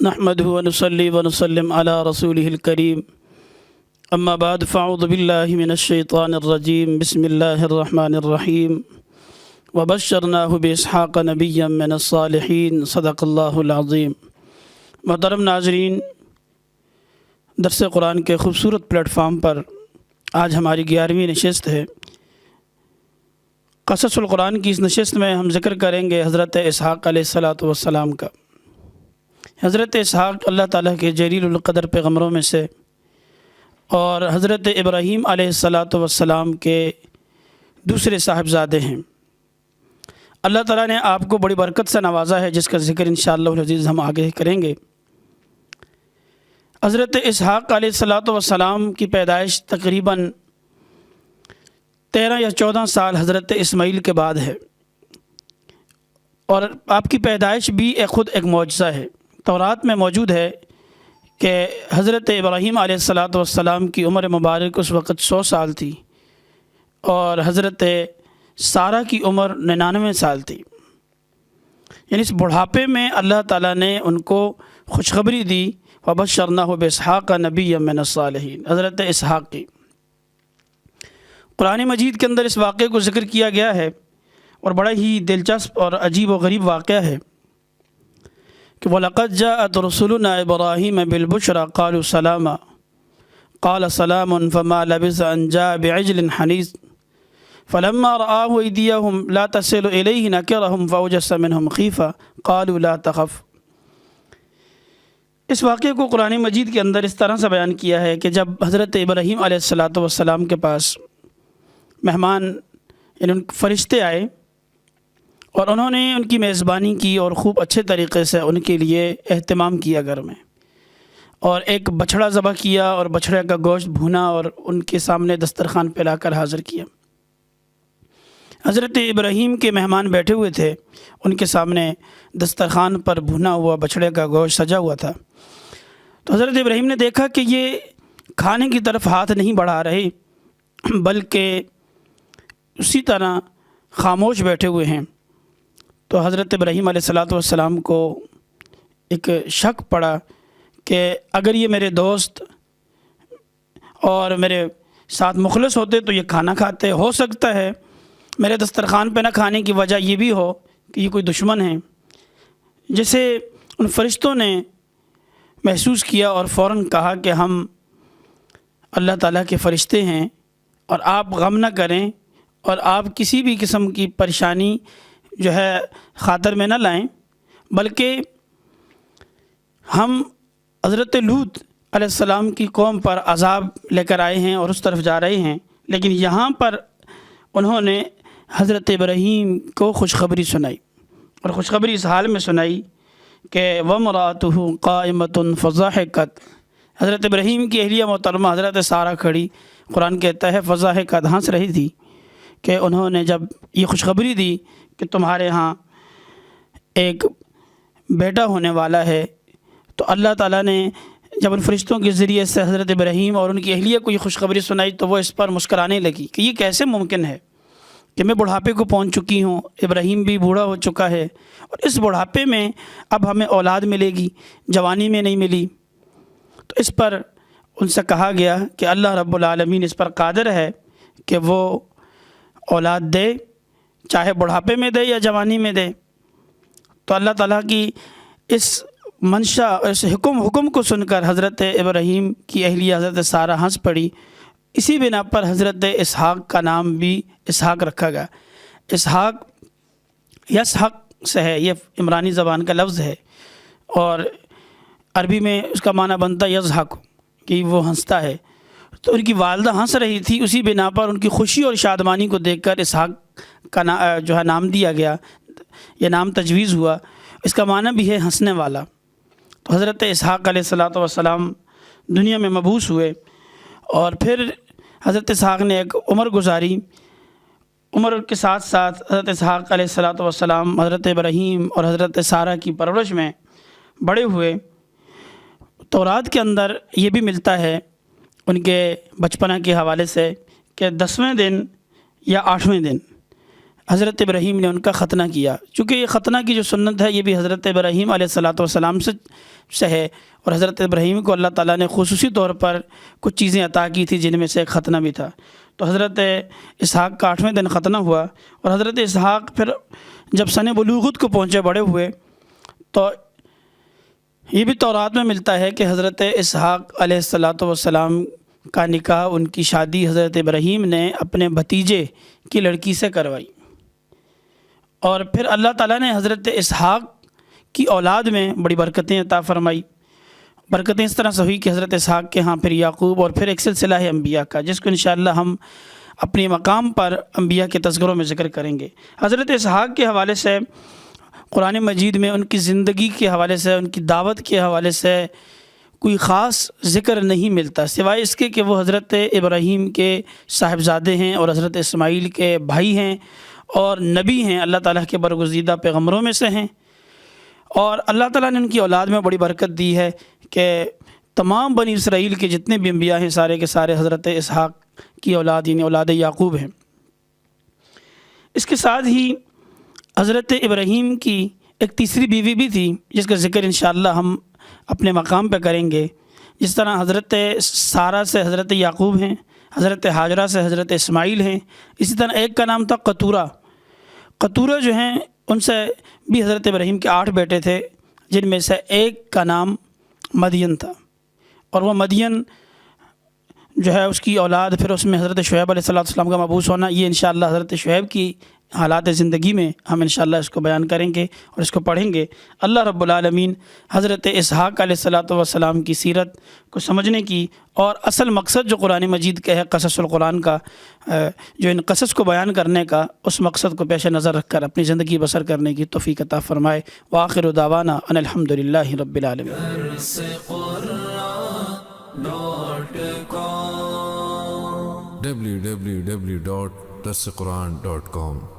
نحمده ونصلي ونسلم على رسوله الكريم اما بعد فاعوذ بالله من الشيطان الرجيم بسم الله الرحمن الرحيم وبشرناه بإسحاق نبيا من الصالحين صدق اللہ العظیم۔ محترم ناظرین، درس قرآن کے خوبصورت پلیٹ فارم پر آج ہماری 11ویں نشست ہے۔ قصص القرآن کی اس نشست میں ہم ذکر کریں گے حضرت اسحاق علیہ السلام کا۔ حضرت اسحاق اللہ تعالیٰ کے جلیل القدر پیغمبروں میں سے اور حضرت ابراہیم علیہ السلام کے دوسرے صاحبزادے ہیں۔ اللہ تعالیٰ نے آپ کو بڑی برکت سے نوازا ہے، جس کا ذکر انشاءاللہ العزیز ہم آگے کریں گے۔ حضرت اسحاق علیہ السلام کی پیدائش تقریباً 13 یا 14 سال حضرت اسماعیل کے بعد ہے، اور آپ کی پیدائش بھی خود ایک معجزہ ہے۔ تورات میں موجود ہے کہ حضرت ابراہیم علیہ السلام کی عمر مبارک اس وقت 100 سال تھی، اور حضرت سارہ کی عمر 99 سال تھی۔ یعنی اس بڑھاپے میں اللہ تعالیٰ نے ان کو خوشخبری دی، وبشرناہ باسحاق نبیا من الصالحین، حضرت اسحاق کی۔ قرآن مجید کے اندر اس واقعے کو ذکر کیا گیا ہے، اور بڑا ہی دلچسپ اور عجیب و غریب واقعہ ہے کہ وَلَقَدْ جَاءَتْ رُسُلُنَا إِبْرَاهِيمَ بِالْبُشْرَى قَالُوا سَلَامًا قَالَ سَلَامٌ فَمَا لَبِثَ أَنْ جَاءَ بِعِجْلٍ حَنِيذٍ فَلَمَّا رَآهُ أَيْدِيَهُمْ لَا تَصِلُ إِلَيْهِ نَكِرَهُمْ فَأَوْجَسَ مِنْهُمْ خِيفَةً قَالُوا لَا تَخَفْ۔ اس واقعے کو قرآن مجید کے اندر اس طرح سے بیان کیا ہے کہ جب حضرت ابراہیم علیہ السلام کے پاس مہمان یعنی فرشتے آئے، اور انہوں نے ان کی میزبانی کی اور خوب اچھے طریقے سے ان کے لیے اہتمام کیا گھر میں، اور ایک بچھڑا ذبح کیا اور بچھڑے کا گوشت بھونا اور ان کے سامنے دسترخوان پہ لا کر حاضر کیا۔ حضرت ابراہیم کے مہمان بیٹھے ہوئے تھے، ان کے سامنے دسترخوان پر بھونا ہوا بچھڑے کا گوشت سجا ہوا تھا۔ تو حضرت ابراہیم نے دیکھا کہ یہ کھانے کی طرف ہاتھ نہیں بڑھا رہے، بلکہ اسی طرح خاموش بیٹھے ہوئے ہیں۔ تو حضرت ابراہیم علیہ السلام کو ایک شک پڑا کہ اگر یہ میرے دوست اور میرے ساتھ مخلص ہوتے تو یہ کھانا کھاتے، ہو سکتا ہے میرے دسترخوان پہ نہ کھانے کی وجہ یہ بھی ہو کہ یہ کوئی دشمن ہے۔ جسے ان فرشتوں نے محسوس کیا اور فوراً کہا کہ ہم اللہ تعالیٰ کے فرشتے ہیں، اور آپ غم نہ کریں، اور آپ کسی بھی قسم کی پریشانی جو ہے خاطر میں نہ لائیں، بلکہ ہم حضرت لوط علیہ السلام کی قوم پر عذاب لے کر آئے ہیں اور اس طرف جا رہے ہیں۔ لیکن یہاں پر انہوں نے حضرت ابراہیم کو خوشخبری سنائی، اور خوشخبری اس حال میں سنائی کہ وَامْرَأَتُهُ قَائِمَةٌ فَضَحِكَتْ۔ حضرت ابراہیم کی اہلیہ محترمہ حضرت سارہ کھڑی، قرآن کہتا ہے فضحکت، ہنس رہی تھی کہ انہوں نے جب یہ خوشخبری دی کہ تمہارے ہاں ایک بیٹا ہونے والا ہے، تو اللہ تعالیٰ نے جب ان فرشتوں کے ذریعے سے حضرت ابراہیم اور ان کی اہلیہ کو یہ خوشخبری سنائی تو وہ اس پر مسکرانے لگی کہ یہ کیسے ممکن ہے کہ میں بڑھاپے کو پہنچ چکی ہوں، ابراہیم بھی بوڑھا ہو چکا ہے، اور اس بڑھاپے میں اب ہمیں اولاد ملے گی، جوانی میں نہیں ملی۔ تو اس پر ان سے کہا گیا کہ اللہ رب العالمین اس پر قادر ہے کہ وہ اولاد دے، چاہے بڑھاپے میں دے یا جوانی میں دے۔ تو اللہ تعالیٰ کی اس منشا، اس حکم کو سن کر حضرت ابراہیم کی اہلیہ حضرت سارہ ہنس پڑی۔ اسی بنا پر حضرت اسحاق کا نام بھی اسحاق رکھا گیا۔ اسحاق یسحق سے ہے، یہ عمرانی زبان کا لفظ ہے، اور عربی میں اس کا معنی بنتا ہے یضحک، کہ وہ ہنستا ہے۔ تو ان کی والدہ ہنس رہی تھی، اسی بنا پر ان کی خوشی اور شادمانی کو دیکھ کر اسحاق کا جو ہے نام دیا گیا، یہ نام تجویز ہوا۔ اس کا معنی بھی ہے ہنسنے والا۔ تو حضرت اسحاق علیہ السلام دنیا میں مبعوث ہوئے، اور پھر حضرت اسحاق نے ایک عمر گزاری۔ عمر کے ساتھ ساتھ حضرت اسحاق علیہ السلام حضرت ابراہیم اور حضرت سارہ کی پرورش میں بڑے ہوئے۔ تورات کے اندر یہ بھی ملتا ہے ان کے بچپنا کے حوالے سے کہ 10ویں دن یا 8ویں دن حضرت ابراہیم نے ان کا ختنہ کیا. چونکہ یہ ختنہ کی جو سنت ہے یہ بھی حضرت ابراہیم علیہ الصلوۃ والسلام سے ہے، اور حضرت ابراہیم کو اللہ تعالیٰ نے خصوصی طور پر کچھ چیزیں عطا کی تھی جن میں سے ایک ختنہ بھی تھا. تو حضرت اسحاق کا 8ویں دن ختنہ ہوا، اور حضرت اسحاق پھر جب سن بلوغت کو پہنچے، بڑے ہوئے، تو یہ بھی تورات میں ملتا ہے کہ حضرت اسحاق علیہ الصلوۃ والسلام کا نکاح، ان کی شادی حضرت ابراہیم نے اپنے بھتیجے کی لڑکی سے کروائی. اور پھر اللہ تعالیٰ نے حضرت اسحاق کی اولاد میں بڑی برکتیں عطا فرمائی. برکتیں اس طرح سے ہوئی کہ حضرت اسحاق کے ہاں پھر یعقوب، اور پھر ایک سلسلہ ہے انبیاء کا جس کو انشاءاللہ ہم اپنے مقام پر انبیاء کے تذکروں میں ذکر کریں گے. حضرت اسحاق کے حوالے سے قرآن مجید میں ان کی زندگی کے حوالے سے، ان کی دعوت کے حوالے سے کوئی خاص ذکر نہیں ملتا، سوائے اس کے کہ وہ حضرت ابراہیم کے صاحبزادے ہیں اور حضرت اسماعیل کے بھائی ہیں اور نبی ہیں، اللہ تعالیٰ کے برگزیدہ پیغمبروں میں سے ہیں. اور اللہ تعالیٰ نے ان کی اولاد میں بڑی برکت دی ہے کہ تمام بنی اسرائیل کے جتنے بھی انبیاء ہیں سارے کے سارے حضرت اسحاق کی اولاد یعنی اولاد یعقوب ہیں. اس کے ساتھ ہی حضرت ابراہیم کی ایک تیسری بیوی بھی تھی جس کا ذکر انشاءاللہ ہم اپنے مقام پہ کریں گے. جس طرح حضرت سارہ سے حضرت یعقوب ہیں، حضرت ہاجرہ سے حضرت اسماعیل ہیں. اسی طرح ایک کا نام تھا قطورہ. قطورہ جو ہیں ان سے بھی حضرت ابراہیم کے 8 بیٹے تھے، جن میں سے ایک کا نام مدین تھا، اور وہ مدین جو ہے اس کی اولاد، پھر اس میں حضرت شعیب علیہ السلام کا مبعوث ہونا، یہ انشاءاللہ حضرت شعیب کی حالات زندگی میں ہم انشاءاللہ اس کو بیان کریں گے اور اس کو پڑھیں گے. اللہ رب العالمین حضرت اسحاق علیہ السلام کی سیرت کو سمجھنے کی اور اصل مقصد جو قرآن مجید کا ہے قصص القرآن کا، جو ان قصص کو بیان کرنے کا، اس مقصد کو پیش نظر رکھ کر اپنی زندگی بسر کرنے کی توفیق عطا فرمائے. وآخر دعوانا ان الحمدللہ رب العالمین. www.darsequran.com